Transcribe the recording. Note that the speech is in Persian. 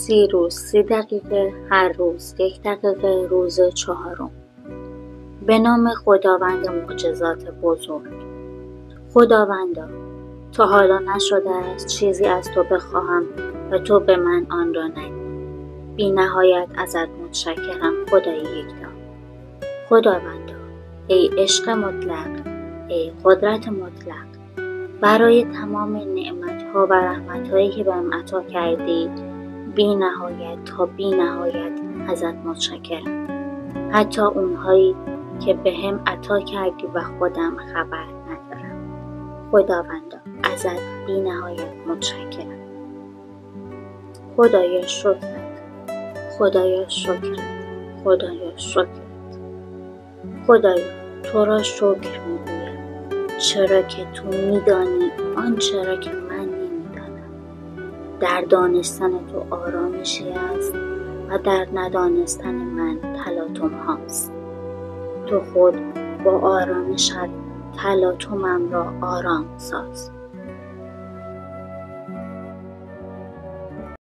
30 روز 30 دقیقه، هر روز 1 دقیقه، روز 4. به نام خداوند معجزات بزرگ. خداوندا، تا حالا نشده است چیزی از تو بخواهم و تو به من آن را ندهی. بی نهایت ازت متشکرم خدای یکتا. خداوندا، ای عشق مطلق، ای قدرت مطلق، برای تمام نعمت‌ها و رحمت‌هایی که بهم عطا کردی بی نهایت تا بی نهایت ازت متشکرم. حتی اونهایی که بهم عطا کردی و خودم خبر ندارم. خداوندا، ازت بی نهایت متشکرم. خدایا شکرت، خدایا شکرت، خدایا شکرت. خدایا تو را شکر میگویم، چرا که تو میدانی آنچه را که من نمیدانم. در دانستن تو آرامشی است و در ندانستن من تلاطم هاست. تو خود با آرامشت تلاطمم را آرام ساز.